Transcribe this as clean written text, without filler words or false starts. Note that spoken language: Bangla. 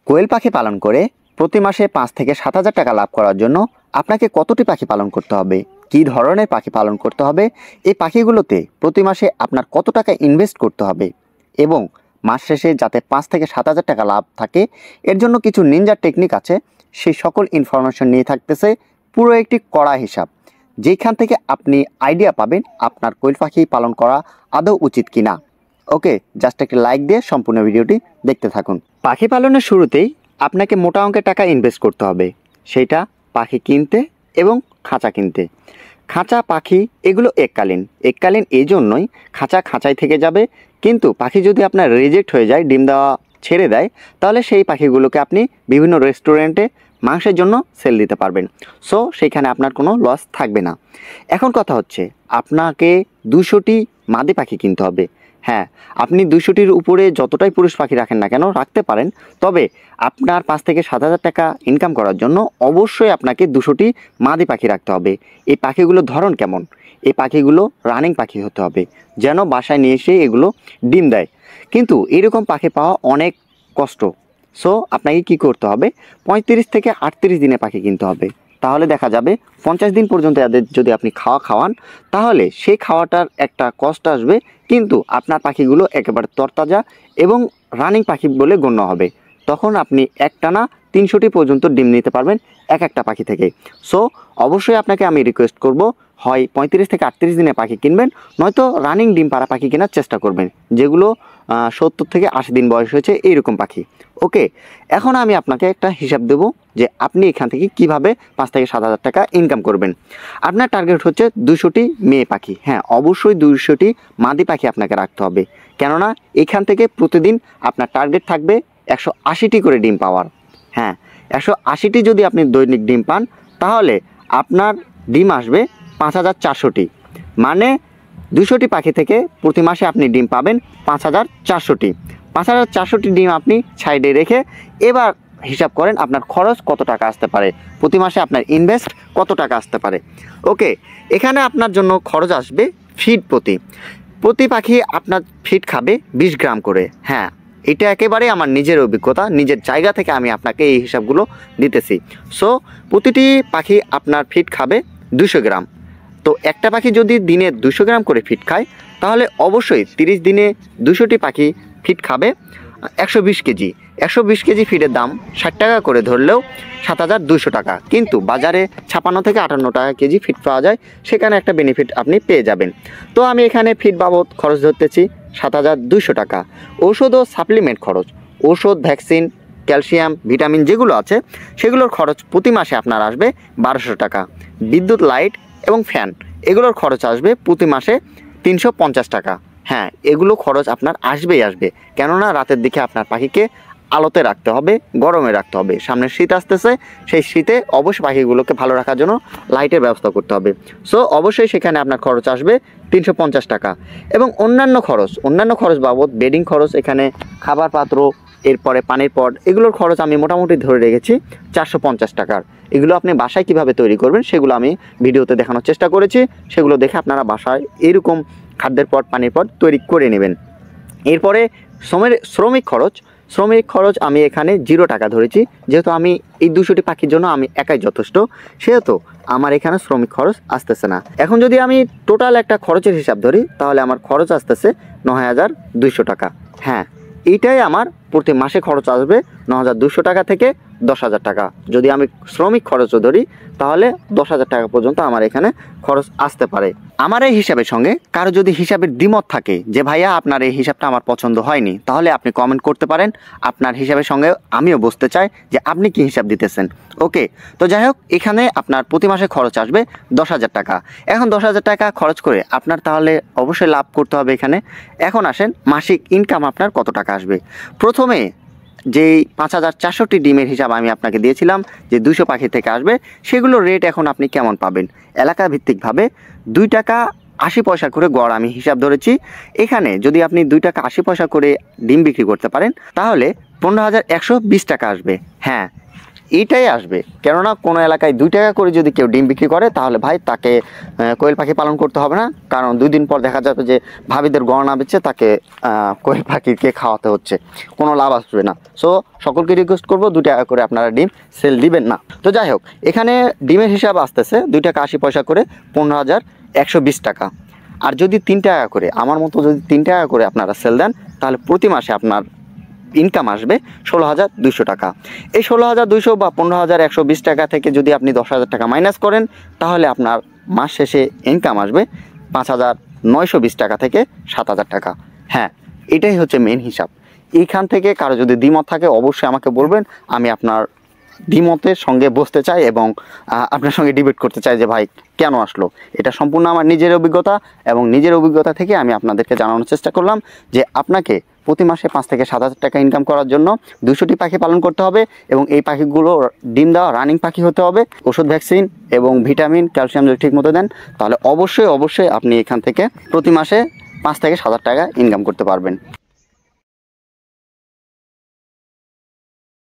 কোয়েল পাখি পালন করে প্রতি মাসে 5 থেকে 7,000 টাকা লাভ করার জন্য আপনাকে কতটি পাখি পালন করতে হবে, কী ধরনের পাখি পালন করতে হবে, এই পাখিগুলোতে প্রতি মাসে আপনার কত টাকা ইনভেস্ট করতে হবে এবং মাস শেষে যাতে 5 থেকে 7,000 টাকা লাভ থাকে এর জন্য কিছু নিনজা টেকনিক আছে, সেই সকল ইনফরমেশন নিয়ে থাকতেছে পুরো একটি কড়া হিসাব, যেখান থেকে আপনি আইডিয়া পাবেন আপনার কোয়েল পাখি পালন করা আদৌ উচিত কিনা। ওকে, জাস্ট একটা লাইক দিয়ে সম্পূর্ণ ভিডিওটি দেখতে থাকুন। পাখি পালনের শুরুতেই আপনাকে মোটা অঙ্কের টাকা ইনভেস্ট করতে হবে, সেটা পাখি কিনতে এবং খাঁচা কিনতে। খাঁচা পাখি এগুলো এককালীন এই জন্যই খাঁচাই থেকে যাবে, কিন্তু পাখি যদি আপনার রিজেক্ট হয়ে যায়, ডিম দেওয়া ছেড়ে দেয়, তাহলে সেই পাখিগুলোকে আপনি বিভিন্ন রেস্টুরেন্টে মাংসের জন্য সেল দিতে পারবেন। সো সেইখানে আপনার কোনো লস থাকবে না। এখন কথা হচ্ছে আপনাকে 200টি মাদি পাখি কিনতে হবে। হ্যাঁ, আপনি 200টির উপরে যতটাই পুরুষ পাখি রাখেন না কেন রাখতে পারেন, তবে আপনার 5 থেকে 7,000 টাকা ইনকাম করার জন্য অবশ্যই আপনাকে 200টি মাদি পাখি রাখতে হবে। এই পাখিগুলোর ধরন কেমন? এই পাখিগুলো রানিং পাখি হতে হবে, যেন বাসায় নিয়ে এসে এগুলো ডিম দেয়। কিন্তু এরকম পাখি পাওয়া অনেক কষ্ট। সো আপনাকে কি করতে হবে, 35 থেকে 38 দিনে পাখি কিনতে হবে। তাহলে দেখা যাবে 50 দিন পর্যন্ত এদের যদি আপনি খাওয়ান, তাহলে সেই খাওয়াটার একটা কষ্ট আসবে, কিন্তু আপনার পাখিগুলো একেবারে তরতাজা এবং রানিং পাখি বলে গণ্য হবে। তখন আপনি একটানা 300টি পর্যন্ত ডিম নিতে পারবেন একটা পাখি থেকে। সো অবশ্যই আপনাকে আমি রিকোয়েস্ট করব, হয় 35 থেকে 38 দিনে পাখি কিনবেন, নয়তো রানিং ডিম পাড়া পাখি কেনার চেষ্টা করবেন, যেগুলো 70 থেকে 80 দিন বয়স হয়েছে এইরকম পাখি। ওকে, এখন আমি আপনাকে একটা হিসাব দেব যে আপনি এখান থেকে কিভাবে 5 থেকে 7,000 টাকা ইনকাম করবেন। আপনার টার্গেট হচ্ছে 200টি মেয়ে পাখি। হ্যাঁ, অবশ্যই 200টি মাদি পাখি আপনাকে রাখতে হবে, কেননা এখান থেকে প্রতিদিন আপনার টার্গেট থাকবে 180টি করে ডিম পাওয়ার। হ্যাঁ, 180টি যদি আপনি দৈনিক ডিম পান, তাহলে আপনার ডিম আসবে 5,400টি। মানে 200টি পাখি থেকে প্রতি মাসে আপনি ডিম পাবেন 5,400টি। 5,400টি ডিম আপনি সাইডে রেখে এবার হিসাব করেন আপনার খরচ কত টাকা আসতে পারে, প্রতি মাসে আপনার ইনভেস্ট কত টাকা আসতে পারে। ওকে, এখানে আপনার জন্য খরচ আসবে ফিড প্রতি পাখি আপনার ফিড খাবে 20 গ্রাম করে। হ্যাঁ, এটা একেবারে আমার নিজের অভিজ্ঞতা, নিজের জায়গা থেকে আমি আপনাকে এই হিসাবগুলো দিতেছি। সো প্রতিটি পাখি আপনার ফিড খাবে 200 গ্রাম। তো একটা পাখি যদি দিনে 200 গ্রাম করে ফিড খায়, তাহলে অবশ্যই 30 দিনে 200টি পাখি ফিড খাবে 120 কেজি। 120 কেজি ফিডের দাম 60 টাকা করে ধরলেও 7,200 টাকা, কিন্তু বাজারে 56 থেকে 58 টাকা কেজি ফিড পাওয়া যায়, সেখানে একটা বেনিফিট আপনি পেয়ে যাবেন। তো আমি এখানে ফিড বাবদ খরচ ধরতেছি 7,200 টাকা। ঔষধ ও সাপ্লিমেন্ট খরচ, ওষুধ, ভ্যাকসিন, ক্যালসিয়াম, ভিটামিন যেগুলো আছে সেগুলোর খরচ প্রতি মাসে আপনার আসবে 1200 টাকা। বিদ্যুৎ, লাইট এবং ফ্যান এগুলোর খরচ আসবে প্রতি মাসে 350 টাকা। হ্যাঁ, এগুলো খরচ আপনার আসবে, কেননা রাতের দিকে আপনার পাখিকে আলোতে রাখতে হবে, গরমে রাখতে হবে। সামনে শীত আসতেছে, সেই শীতে অবশ্যই পাখিগুলোকে ভালো রাখার জন্য লাইটের ব্যবস্থা করতে হবে। সো অবশ্যই সেখানে আপনার খরচ আসবে 350 টাকা। এবং অন্যান্য খরচ বাবদ বেডিং খরচ, এখানে খাবার পাত্র, এরপরে পানির পট, এগুলোর খরচ আমি মোটামুটি ধরে রেখেছি 450 টাকার। এগুলো আপনি বাসায় কিভাবে তৈরি করবেন সেগুলো আমি ভিডিওতে দেখানোর চেষ্টা করেছি, সেগুলো দেখে আপনারা বাসায় এরকম খাদ্যের পট, পানির পট তৈরি করে নেবেন। এরপরে শ্রমিক খরচ আমি এখানে 0 টাকা ধরেছি, যেহেতু আমি এই 200টি পাখির জন্য আমি একাই যথেষ্ট, সেহেতু আমার এখানে শ্রমিক খরচ আসতেছে না। এখন যদি আমি টোটাল একটা খরচের হিসাব ধরি, তাহলে আমার খরচ আসতেছে 9,200 টাকা। হ্যাঁ, এইটাই আমার প্রতি মাসে খরচ আসবে 9,200 টাকা থেকে 10,000 টাকা। যদি আমি শ্রমিক খরচও ধরি, তাহলে 10,000 টাকা পর্যন্ত আমার এখানে খরচ আসতে পারে। আমার এই হিসাবের সঙ্গে কারো যদি হিসাবের দ্বিমত থাকে যে ভাইয়া আপনার এই হিসাবটা আমার পছন্দ হয়নি, তাহলে আপনি কমেন্ট করতে পারেন। আপনার হিসাবের সঙ্গে আমিও বুঝতে চাই যে আপনি কি হিসাব দিতেছেন। ওকে, তো যাই হোক, এখানে আপনার প্রতি মাসে খরচ আসবে 10,000 টাকা। এখন 10,000 টাকা খরচ করে আপনার তাহলে অবশ্যই লাভ করতে হবে এখানে। এখন আসেন মাসিক ইনকাম আপনার কত টাকা আসবে। প্রথমে যেই 5,400টি ডিমের হিসাব আমি আপনাকে দিয়েছিলাম যে 200 পাখি থেকে আসবে, সেগুলোর রেট এখন আপনি কেমন পাবেন। এলাকা ভিত্তিকভাবে 2 টাকা 80 পয়সা করে গড় আমি হিসাব ধরেছি। এখানে যদি আপনি 2 টাকা 80 পয়সা করে ডিম বিক্রি করতে পারেন, তাহলে 15,120 টাকা আসবে। হ্যাঁ, এইটাই আসবে। কেননা কোনো এলাকায় 2 টাকা করে যদি কেউ ডিম বিক্রি করে তাহলে ভাই তাকে কোয়েল পাখি পালন করতে হবে না, কারণ 2 দিন পর দেখা যাবে যে ভাবিদের গণনা বেচে তাকে কোয়েল পাখিকে খাওয়াতে হচ্ছে, কোনো লাভ আসবে না। সো সকলকে রিকোয়েস্ট করবো 2 টাকা করে আপনারা ডিম সেল দিবেন না। তো যাই হোক, এখানে ডিমের হিসাব আসতেছে 2 টাকা 80 পয়সা করে 15,120 টাকা। আর যদি 3 টাকা করে, আমার মতো যদি 3 টাকা করে আপনারা সেল দেন, তাহলে প্রতি মাসে আপনার ইনকাম আসবে 16,200 টাকা। এই 16,200 বা 15,120 টাকা থেকে যদি আপনি 10,000 টাকা মাইনাস করেন, তাহলে আপনার মাস শেষে ইনকাম আসবে 5,920 টাকা থেকে 7,000 টাকা। হ্যাঁ, এটাই হচ্ছে মেন হিসাব। এইখান থেকে কারো যদি দ্বিমত থাকে অবশ্যই আমাকে বলবেন, আমি আপনার দ্বিমতের সঙ্গে বসতে চাই এবং আপনার সঙ্গে ডিবেট করতে চাই যে ভাই কেন আসলো। এটা সম্পূর্ণ আমার নিজের অভিজ্ঞতা, এবং নিজের অভিজ্ঞতা থেকে আমি আপনাদেরকে জানানোর চেষ্টা করলাম যে আপনাকে প্রতি মাসে 5 থেকে 7,000 টাকা ইনকাম করার জন্য 200টি পাখি পালন করতে হবে, এবং এই পাখিগুলো ডিম দেওয়া রানিং পাখি হতে হবে। ওষুধ, ভ্যাকসিন এবং ভিটামিন, ক্যালসিয়াম যদি ঠিক মতো দেন, তাহলে অবশ্যই আপনি এখান থেকে প্রতি মাসে 5 থেকে 7,000 টাকা ইনকাম করতে পারবেন।